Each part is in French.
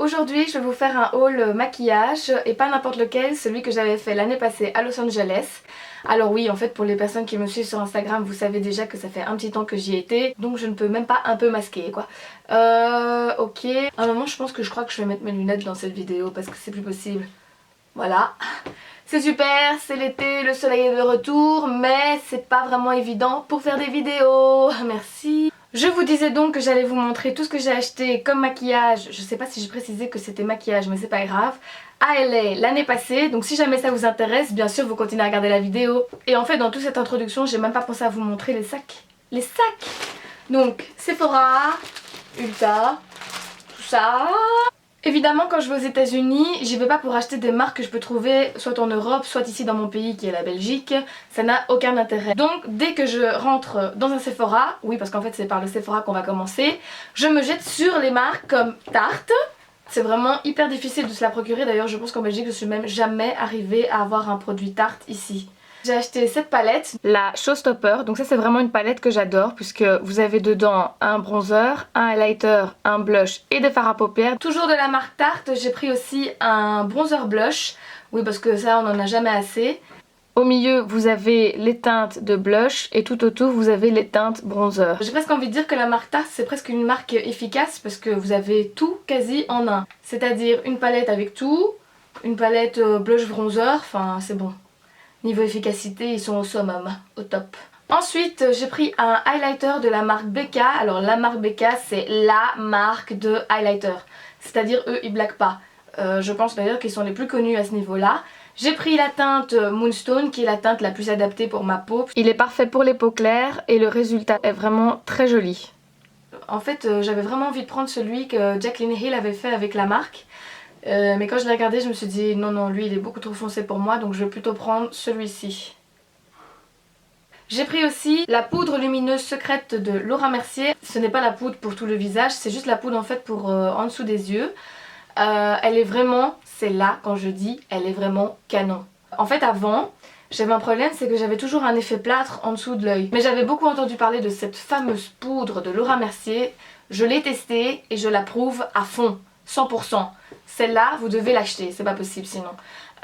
Aujourd'hui je vais vous faire un haul maquillage et pas n'importe lequel, celui que j'avais fait l'année passée à Los Angeles. Alors oui, en fait pour les personnes qui me suivent sur Instagram, vous savez déjà que ça fait un petit temps que j'y étais, donc je ne peux même pas un peu masquer quoi. Ok, à un moment je crois que je vais mettre mes lunettes dans cette vidéo parce que c'est plus possible. Voilà. C'est super, c'est l'été, le soleil est de retour, mais c'est pas vraiment évident pour faire des vidéos. Merci. Je vous disais donc que j'allais vous montrer tout ce que j'ai acheté comme maquillage. Je sais pas si j'ai précisé que c'était maquillage, mais c'est pas grave. À LA l'année passée, donc si jamais ça vous intéresse, bien sûr vous continuez à regarder la vidéo. Et en fait dans toute cette introduction, j'ai même pas pensé à vous montrer les sacs. Les sacs. Donc Sephora, Ulta, tout ça. Évidemment quand je vais aux États-Unis, j'y vais pas pour acheter des marques que je peux trouver soit en Europe, soit ici dans mon pays qui est la Belgique. Ça n'a aucun intérêt. Donc dès que je rentre dans un Sephora, oui parce qu'en fait c'est par le Sephora qu'on va commencer, je me jette sur les marques comme Tarte. C'est vraiment hyper difficile de se la procurer, d'ailleurs je pense qu'en Belgique je suis même jamais arrivée à avoir un produit Tarte ici. J'ai acheté cette palette, la Showstopper, donc ça c'est vraiment une palette que j'adore puisque vous avez dedans un bronzer, un highlighter, un blush et des fards à paupières. Toujours de la marque Tarte, j'ai pris aussi un bronzer blush, oui parce que ça on en a jamais assez. Au milieu vous avez les teintes de blush et tout autour vous avez les teintes bronzer. J'ai presque envie de dire que la marque Tarte c'est presque une marque efficace parce que vous avez tout quasi en un. C'est-à-dire une palette avec tout, une palette blush bronzer, enfin c'est bon. Niveau efficacité, ils sont au summum, au top. Ensuite, j'ai pris un highlighter de la marque Becca. Alors la marque Becca, c'est la marque de highlighter. C'est-à-dire eux, ils blaguent pas. Je pense d'ailleurs qu'ils sont les plus connus à ce niveau-là. J'ai pris la teinte Moonstone, qui est la teinte la plus adaptée pour ma peau. Il est parfait pour les peaux claires et le résultat est vraiment très joli. En fait, j'avais vraiment envie de prendre celui que Jaclyn Hill avait fait avec la marque. Mais quand je l'ai regardé je me suis dit non lui il est beaucoup trop foncé pour moi, donc je vais plutôt prendre celui-ci. J'ai pris aussi la poudre lumineuse secrète de Laura Mercier. Ce n'est pas la poudre pour tout le visage, c'est juste la poudre en fait pour en dessous des yeux. Elle est vraiment, c'est là quand je dis, elle est vraiment canon. En fait avant j'avais un problème, c'est que j'avais toujours un effet plâtre en dessous de l'œil. Mais j'avais beaucoup entendu parler de cette fameuse poudre de Laura Mercier. Je l'ai testée et je l'approuve à fond, 100%. Celle-là, vous devez l'acheter, c'est pas possible sinon.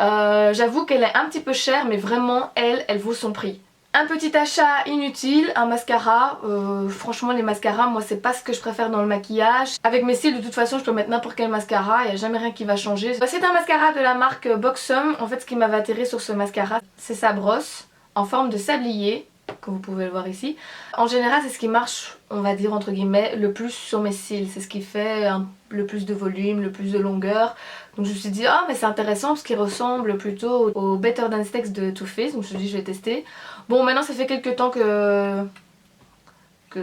J'avoue qu'elle est un petit peu chère, mais vraiment, elle vaut son prix. Un petit achat inutile, un mascara. Franchement, les mascaras, moi, c'est pas ce que je préfère dans le maquillage. Avec mes cils, de toute façon, je peux mettre n'importe quel mascara, il n'y a jamais rien qui va changer. C'est un mascara de la marque Buxom. En fait, ce qui m'avait attiré sur ce mascara, c'est sa brosse en forme de sablier, comme vous pouvez le voir ici. En général c'est ce qui marche, on va dire entre guillemets, le plus sur mes cils. C'est ce qui fait le plus de volume, le plus de longueur. Donc je me suis dit ah mais c'est intéressant parce qu'il ressemble plutôt au Better Than Sex de Too Faced. Donc je me suis dit je vais tester. Bon maintenant ça fait quelques temps que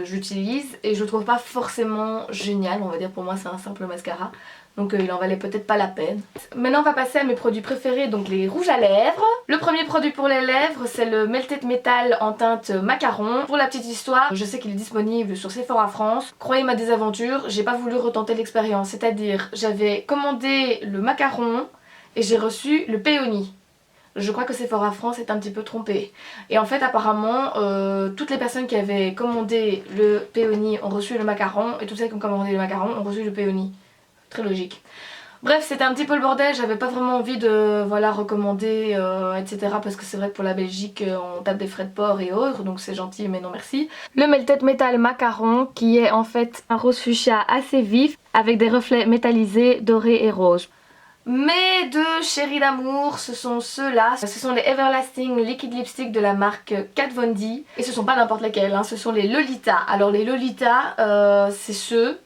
j'utilise et je le trouve pas forcément génial. On va dire pour moi c'est un simple mascara. Donc il en valait peut-être pas la peine. Maintenant on va passer à mes produits préférés, donc les rouges à lèvres. Le premier produit pour les lèvres c'est le Melted Metal en teinte macaron. Pour la petite histoire, je sais qu'il est disponible sur Sephora France. Croyez ma désaventure, j'ai pas voulu retenter l'expérience. C'est-à-dire j'avais commandé le macaron et j'ai reçu le péony. Je crois que Sephora France est un petit peu trompée. Et en fait apparemment toutes les personnes qui avaient commandé le péony ont reçu le macaron et toutes celles qui ont commandé le macaron ont reçu le péony. Très logique. Bref, c'était un petit peu le bordel, j'avais pas vraiment envie de voilà, recommander etc. parce que c'est vrai que pour la Belgique on tape des frais de port et autres, donc c'est gentil mais non merci. Le Melted Metal Macaron qui est en fait un rose fuchsia assez vif avec des reflets métallisés dorés et roses. Mes deux chéris d'amour, ce sont ceux-là. Ce sont les Everlasting Liquid Lipstick de la marque Kat Von D. Et ce sont pas n'importe lesquels, hein. Ce sont les Lolita. Alors les Lolita, c'est ceux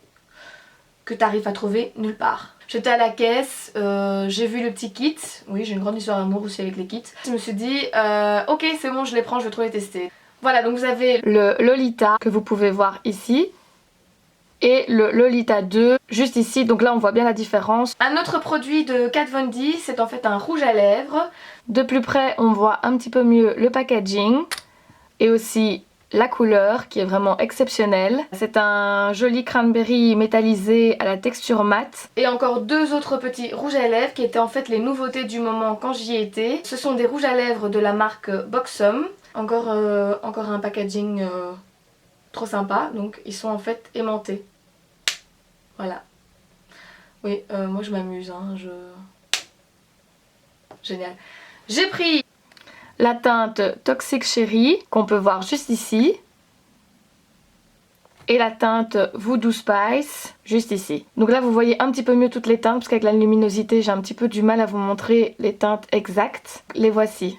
que t'arrives à trouver nulle part. J'étais à la caisse, j'ai vu le petit kit. Oui, j'ai une grande histoire d'amour aussi avec les kits. Je me suis dit, ok c'est bon je les prends, je vais trop les tester. Voilà, donc vous avez le Lolita que vous pouvez voir ici. Et le Lolita 2 juste ici, donc là on voit bien la différence. Un autre produit de Kat Von D, c'est en fait un rouge à lèvres. De plus près on voit un petit peu mieux le packaging et aussi la couleur qui est vraiment exceptionnelle. C'est un joli cranberry métallisé à la texture mate. Et encore deux autres petits rouges à lèvres qui étaient en fait les nouveautés du moment quand j'y étais. Ce sont des rouges à lèvres de la marque Buxom. Encore un packaging trop sympa, donc ils sont en fait aimantés. Voilà. Oui, moi je m'amuse, hein, Génial. J'ai pris la teinte Toxic Cherry, qu'on peut voir juste ici. Et la teinte Voodoo Spice, juste ici. Donc là vous voyez un petit peu mieux toutes les teintes, parce qu'avec la luminosité j'ai un petit peu du mal à vous montrer les teintes exactes. Les voici.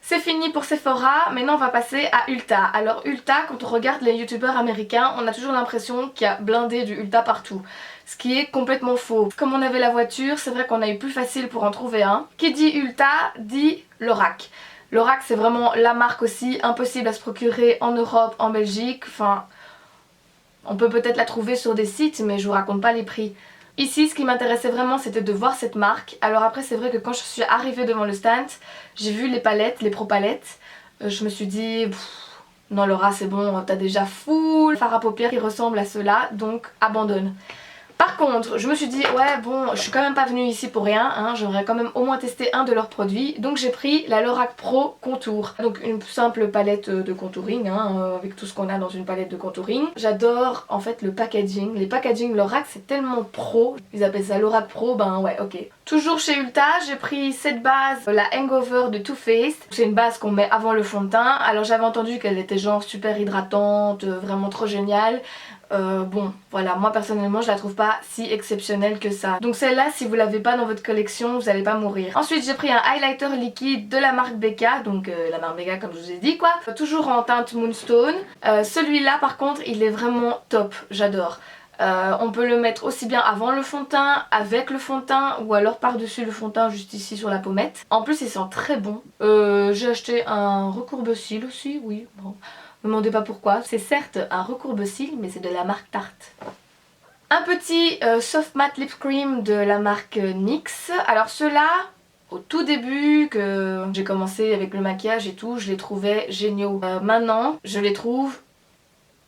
C'est fini pour Sephora, maintenant on va passer à Ulta. Alors Ulta, quand on regarde les youtubeurs américains, on a toujours l'impression qu'il y a blindé du Ulta partout. Ce qui est complètement faux. Comme on avait la voiture, c'est vrai qu'on a eu plus facile pour en trouver un. Qui dit Ulta, dit Lorac. Lorac c'est vraiment la marque aussi, impossible à se procurer en Europe, en Belgique, enfin... On peut peut-être la trouver sur des sites, mais je vous raconte pas les prix. Ici, ce qui m'intéressait vraiment, c'était de voir cette marque. Alors après, c'est vrai que quand je suis arrivée devant le stand, j'ai vu les palettes, les pro palettes. Je me suis dit, non Laura, c'est bon, t'as déjà full fard à paupières qui ressemble à ceux-là, donc abandonne. Par contre, je me suis dit, ouais bon, je suis quand même pas venue ici pour rien, hein, j'aimerais quand même au moins tester un de leurs produits. Donc j'ai pris la Lorac Pro Contour. Donc une simple palette de contouring, hein, avec tout ce qu'on a dans une palette de contouring. J'adore en fait le packaging. Les packaging Lorac c'est tellement pro. Ils appellent ça Lorac Pro, ben ouais ok. Toujours chez Ulta, j'ai pris cette base, la Hangover de Too Faced. C'est une base qu'on met avant le fond de teint. Alors j'avais entendu qu'elle était genre super hydratante, vraiment trop géniale. Bon voilà, moi personnellement je la trouve pas si exceptionnelle que ça. Donc celle-là, si vous l'avez pas dans votre collection, vous allez pas mourir. Ensuite j'ai pris un highlighter liquide de la marque Becca, donc la marque Becca comme je vous ai dit quoi. Toujours en teinte Moonstone. Celui-là par contre il est vraiment top, j'adore. On peut le mettre aussi bien avant le fond de teint, avec le fond de teint ou alors par-dessus le fond de teint juste ici sur la pommette. En plus il sent très bon. J'ai acheté un recourbe-cils aussi, oui bon. Ne me demandez pas pourquoi. C'est certes un recourbe-cils mais c'est de la marque Tarte. Un petit soft matte lip cream de la marque NYX. Alors ceux-là, au tout début que j'ai commencé avec le maquillage et tout, je les trouvais géniaux. Maintenant, je les trouve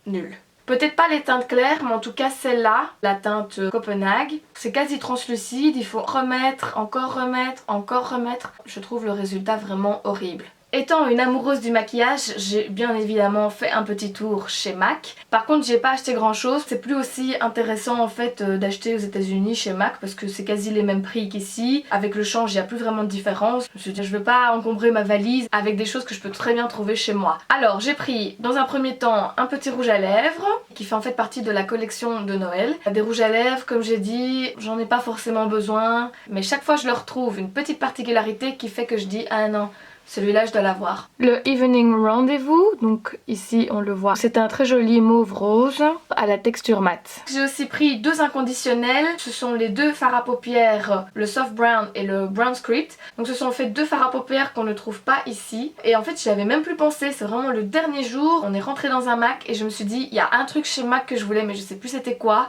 nuls. Peut-être pas les teintes claires, mais en tout cas celle-là, la teinte Copenhague, c'est quasi translucide, il faut remettre, encore remettre, encore remettre. Je trouve le résultat vraiment horrible. Étant une amoureuse du maquillage, j'ai bien évidemment fait un petit tour chez MAC. Par contre j'ai pas acheté grand chose, c'est plus aussi intéressant en fait d'acheter aux États-Unis chez MAC parce que c'est quasi les mêmes prix qu'ici. Avec le change il n'y a plus vraiment de différence. Je me suis dit je veux pas encombrer ma valise avec des choses que je peux très bien trouver chez moi. Alors j'ai pris dans un premier temps un petit rouge à lèvres qui fait en fait partie de la collection de Noël. Des rouges à lèvres comme j'ai dit, j'en ai pas forcément besoin, mais chaque fois je leur trouve une petite particularité qui fait que je dis ah non, celui-là je dois l'avoir. Le Evening Rendezvous, donc ici on le voit, c'est un très joli mauve rose à la texture mate. J'ai aussi pris deux inconditionnels, ce sont les deux fards à paupières, le Soft Brown et le Brown Script. Donc ce sont en fait deux fards à paupières qu'on ne trouve pas ici. Et en fait j'y avais même plus pensé, c'est vraiment le dernier jour, on est rentré dans un MAC et je me suis dit il y a un truc chez MAC que je voulais mais je sais plus c'était quoi.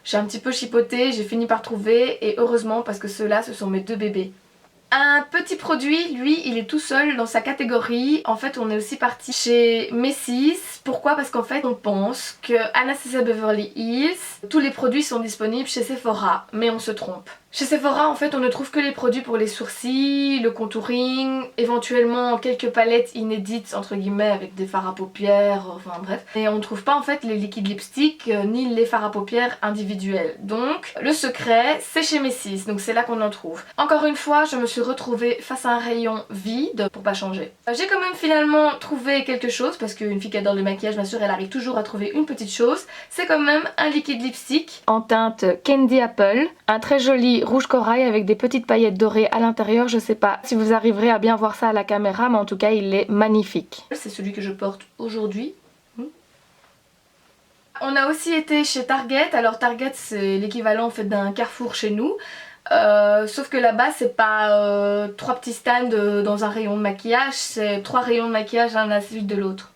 J'ai un petit peu chipoté, j'ai fini par trouver et heureusement parce que ceux-là ce sont mes deux bébés. Un petit produit, lui, il est tout seul dans sa catégorie. En fait, on est aussi parti chez Macy's. Pourquoi? Parce qu'en fait, on pense que Anastasia Beverly Hills, tous les produits sont disponibles chez Sephora. Mais on se trompe. Chez Sephora, en fait, on ne trouve que les produits pour les sourcils, le contouring, éventuellement quelques palettes inédites, entre guillemets, avec des fards à paupières, enfin bref. Et on ne trouve pas, en fait, les liquides lipstick, ni les fards à paupières individuels. Donc, le secret, c'est chez Macy's. Donc, c'est là qu'on en trouve. Encore une fois, je me suis retrouvée face à un rayon vide, pour pas changer. J'ai quand même finalement trouvé quelque chose, parce qu'une fille qui adore le maquillage, bien sûr, elle arrive toujours à trouver une petite chose. C'est quand même un liquide lipstick en teinte Candy Apple, un très joli rouge corail avec des petites paillettes dorées à l'intérieur. Je sais pas si vous arriverez à bien voir ça à la caméra, mais en tout cas il est magnifique. C'est celui que je porte aujourd'hui. On a aussi été chez Target. Alors Target c'est l'équivalent en fait d'un Carrefour chez nous. Sauf que là-bas c'est pas trois petits stands dans un rayon de maquillage, c'est trois rayons de maquillage l'un à la suite de l'autre.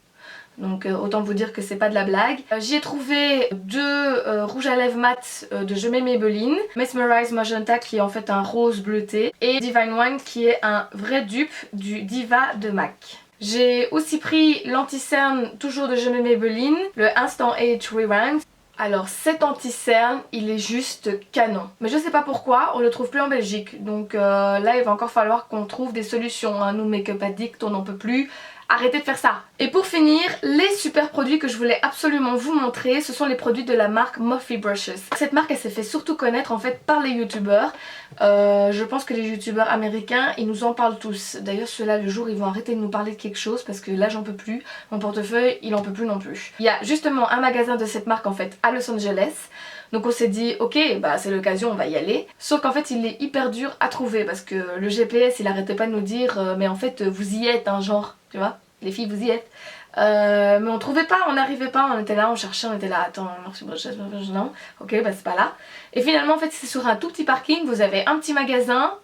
Donc autant vous dire que c'est pas de la blague. J'y ai trouvé deux rouges à lèvres mat de Je m'aime Maybelline. Mesmerize Magenta qui est en fait un rose bleuté. Et Divine Wine qui est un vrai dupe du Diva de MAC. J'ai aussi pris l'anti-cerne toujours de Je m'aime Maybelline, le Instant Age Rewind. Alors cet anti-cerne il est juste canon. Mais je sais pas pourquoi, on le trouve plus en Belgique. Donc là il va encore falloir qu'on trouve des solutions. Hein. Nous make-up addict on n'en peut plus. Arrêtez de faire ça. Et pour finir, les super produits que je voulais absolument vous montrer, ce sont les produits de la marque Morphe Brushes. Cette marque elle s'est fait surtout connaître en fait par les youtubeurs. Je pense que les youtubeurs américains ils nous en parlent tous. D'ailleurs ceux-là le jour ils vont arrêter de nous parler de quelque chose parce que là j'en peux plus. Mon portefeuille il en peut plus non plus. Il y a justement un magasin de cette marque en fait à Los Angeles. Donc on s'est dit ok bah c'est l'occasion on va y aller. Sauf qu'en fait il est hyper dur à trouver parce que le GPS il arrêtait pas de nous dire mais en fait vous y êtes hein genre tu vois. Les filles vous y êtes. Mais on trouvait pas, on n'arrivait pas, on était là, on cherchait, on était là, attends, non, ok bah c'est pas là. Et finalement en fait c'est sur un tout petit parking, vous avez un petit magasin.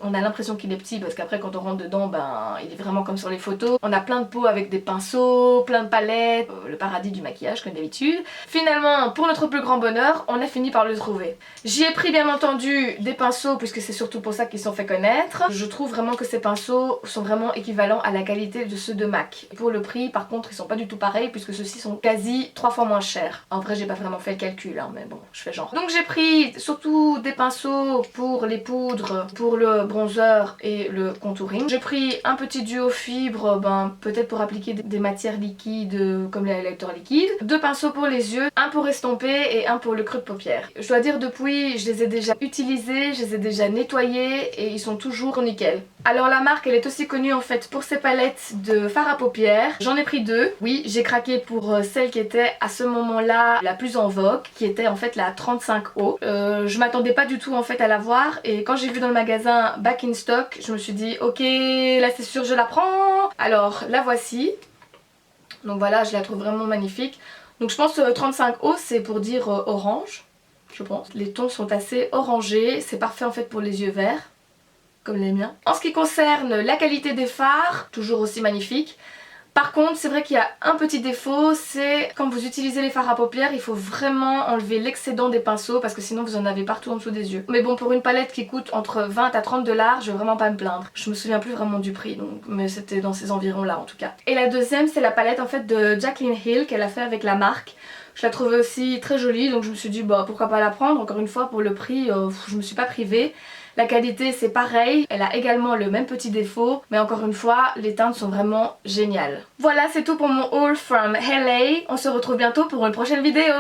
On a l'impression qu'il est petit parce qu'après quand on rentre dedans ben il est vraiment comme sur les photos. On a plein de pots avec des pinceaux, plein de palettes, le paradis du maquillage comme d'habitude. Finalement pour notre plus grand bonheur on a fini par le trouver. J'y ai pris bien entendu des pinceaux puisque c'est surtout pour ça qu'ils sont fait connaître. Je trouve vraiment que ces pinceaux sont vraiment équivalents à la qualité de ceux de MAC. Pour le prix par contre ils sont pas du tout pareils puisque ceux-ci sont quasi 3 fois moins chers. En vrai j'ai pas vraiment fait le calcul hein, mais bon je fais genre. Donc j'ai pris surtout des pinceaux pour les poudres, pour le bronzer et le contouring. J'ai pris un petit duo fibre, ben, peut-être pour appliquer des matières liquides comme les highlighters liquides. 2 pinceaux pour les yeux, un pour estomper et un pour le creux de paupière. Je dois dire depuis je les ai déjà utilisés, je les ai déjà nettoyés et ils sont toujours nickel. Alors la marque elle est aussi connue en fait pour ses palettes de fard à paupières. J'en ai pris 2. Oui j'ai craqué pour celle qui était à ce moment là la plus en vogue, qui était en fait la 35O. Je m'attendais pas du tout en fait à la voir et quand j'ai vu dans le magasin Back in Stock je me suis dit ok là c'est sûr je la prends. Alors la voici. Donc voilà je la trouve vraiment magnifique. Donc je pense 35O c'est pour dire orange je pense. Les tons sont assez orangés, c'est parfait en fait pour les yeux verts. Comme les miens. En ce qui concerne la qualité des fards, toujours aussi magnifique. Par contre c'est vrai qu'il y a un petit défaut, c'est quand vous utilisez les fards à paupières il faut vraiment enlever l'excédent des pinceaux parce que sinon vous en avez partout en dessous des yeux. Mais bon pour une palette qui coûte entre 20 à 30 $, je vais vraiment pas me plaindre. Je me souviens plus vraiment du prix donc, mais c'était dans ces environs là en tout cas. Et la deuxième c'est la palette en fait de Jaclyn Hill qu'elle a fait avec la marque. Je la trouvais aussi très jolie donc je me suis dit bah pourquoi pas la prendre, encore une fois pour le prix je me suis pas privée. La qualité c'est pareil, elle a également le même petit défaut, mais encore une fois, les teintes sont vraiment géniales. Voilà, c'est tout pour mon haul from LA. On se retrouve bientôt pour une prochaine vidéo.